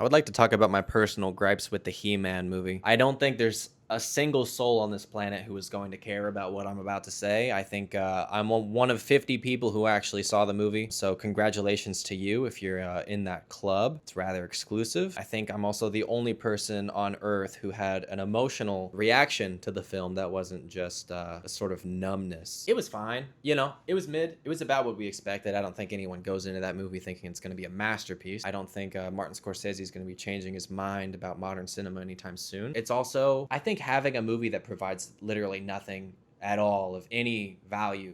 I would like to talk about my personal gripes with the He-Man movie. I don't think there's a single soul on this planet who is going to care about what I'm about to say. I think I'm one of 50 people who actually saw the movie, so congratulations to you if you're in that club. It's rather exclusive. I think I'm also the only person on Earth who had an emotional reaction to the film that wasn't just a sort of numbness. It was fine, you know, it was mid. It was about what we expected. I don't think anyone goes into that movie thinking it's going to be a masterpiece. I don't think Martin Scorsese is going to be changing his mind about modern cinema anytime soon. It's also, I think, having a movie that provides literally nothing at all of any value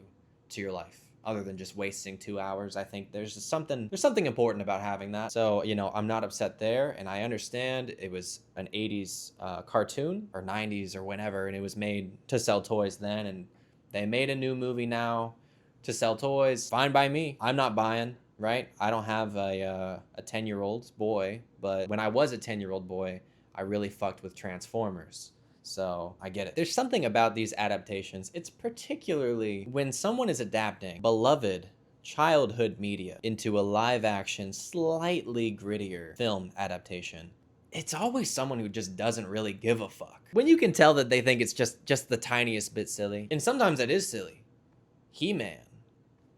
to your life other than just wasting 2 hours. I think there's something important about having that. So, you know, I'm not upset there, and I understand it was an 80s cartoon or 90s or whenever, and it was made to sell toys then, and they made a new movie now to sell toys. Fine by me. I'm not buying, right? I don't have a 10-year-old boy, but when I was a 10-year-old boy, I really fucked with Transformers. So I get it. There's something about these adaptations. It's particularly when someone is adapting beloved childhood media into a live action, slightly grittier film adaptation. It's always someone who just doesn't really give a fuck. When you can tell that they think it's just the tiniest bit silly, and sometimes it is silly. He-Man.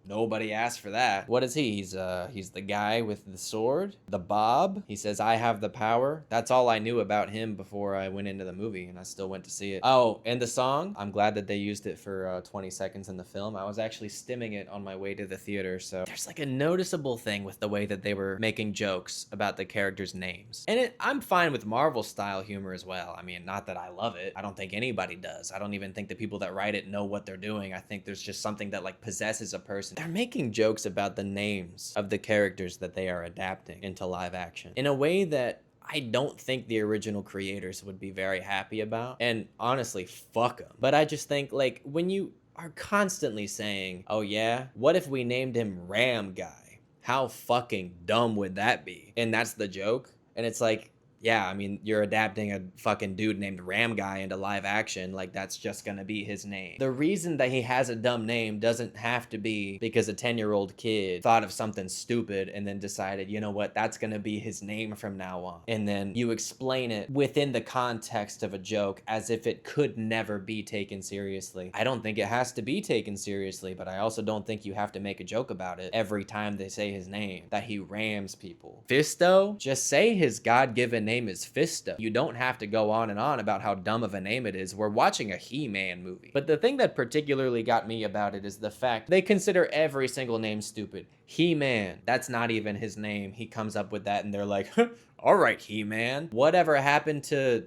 Nobody asked for that. What is he? He's the guy with the sword, the Bob. He says, I have the power. That's all I knew about him before I went into the movie, and I still went to see it. Oh, and the song, I'm glad that they used it for 20 seconds in the film. I was actually stimming it on my way to the theater, so there's like a noticeable thing with the way that they were making jokes about the characters' names. And I'm fine with Marvel-style humor as well. I mean, not that I love it. I don't think anybody does. I don't even think the people that write it know what they're doing. I think there's just something that like possesses a person. They're making jokes about the names of the characters that they are adapting into live action in a way that I don't think the original creators would be very happy about. And honestly, fuck them. But I just think, like, when you are constantly saying, oh yeah, what if we named him Ram Guy? How fucking dumb would that be? And that's the joke. And it's like, yeah, I mean, you're adapting a fucking dude named Ram Guy into live action, like that's just gonna be his name. The reason that he has a dumb name doesn't have to be because a 10-year-old kid thought of something stupid and then decided, you know what, that's gonna be his name from now on. And then you explain it within the context of a joke as if it could never be taken seriously. I don't think it has to be taken seriously, but I also don't think you have to make a joke about it every time they say his name, that he rams people. Fisto? Just say his God-given name is Fisto. You don't have to go on and on about how dumb of a name it is. We're watching a He-Man movie. But the thing that particularly got me about it is the fact they consider every single name stupid. He-Man, that's not even his name. He comes up with that and they're like, all right, He-Man. Whatever happened to,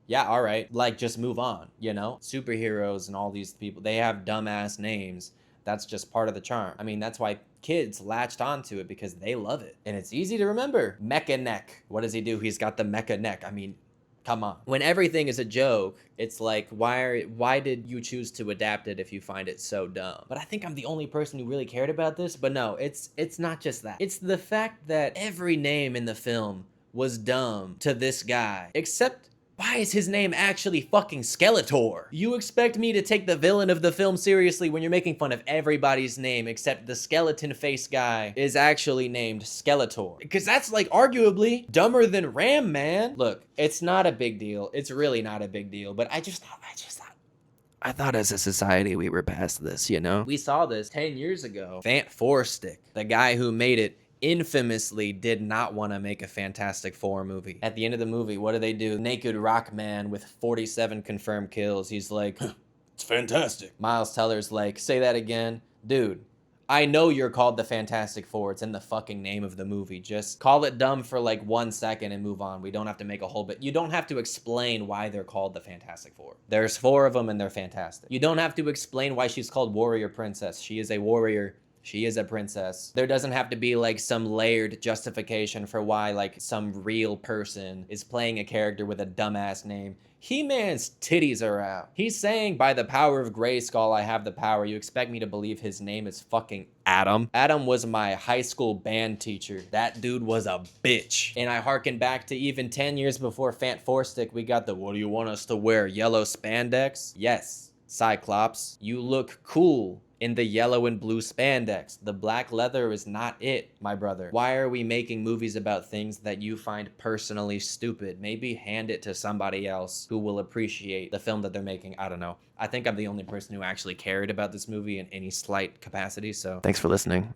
yeah, all right, like just move on, you know? Superheroes and all these people, they have dumbass names. That's just part of the charm. I mean, that's why kids latched onto it, because they love it. And it's easy to remember. Mecha neck. What does he do? He's got the mecha neck. I mean, come on. When everything is a joke, it's like, why did you choose to adapt it if you find it so dumb? But I think I'm the only person who really cared about this. But no, it's not just that. It's the fact that every name in the film was dumb to this guy, except why is his name actually fucking Skeletor? You expect me to take the villain of the film seriously when you're making fun of everybody's name except the skeleton face guy is actually named Skeletor? Because that's like arguably dumber than Ram Man. Look, it's not a big deal. It's really not a big deal, but I thought as a society we were past this, you know? We saw this 10 years ago. Fant Four Stick, the guy who made it, infamously did not want to make a Fantastic Four movie. At the end of the movie, what do? Naked Rock Man with 47 confirmed kills. He's like, it's fantastic. Miles Teller's like, say that again. Dude, I know you're called the Fantastic Four. It's in the fucking name of the movie. Just call it dumb for like 1 second and move on. We don't have to make a whole bit. You don't have to explain why they're called the Fantastic Four. There's 4 of them and they're fantastic. You don't have to explain why she's called Warrior Princess. She is a warrior. She is a princess. There doesn't have to be like some layered justification for why like some real person is playing a character with a dumbass name. He-Man's titties are out. He's saying, by the power of Grayskull, I have the power. You expect me to believe his name is fucking Adam? Adam was my high school band teacher. That dude was a bitch. And I harken back to even 10 years before Fant Four Stick, we got the, what do you want us to wear, yellow spandex? Yes, Cyclops, you look cool in the yellow and blue spandex. The black leather is not it, my brother. Why are we making movies about things that you find personally stupid? Maybe hand it to somebody else who will appreciate the film that they're making. I don't know. I think I'm the only person who actually cared about this movie in any slight capacity, so thanks for listening.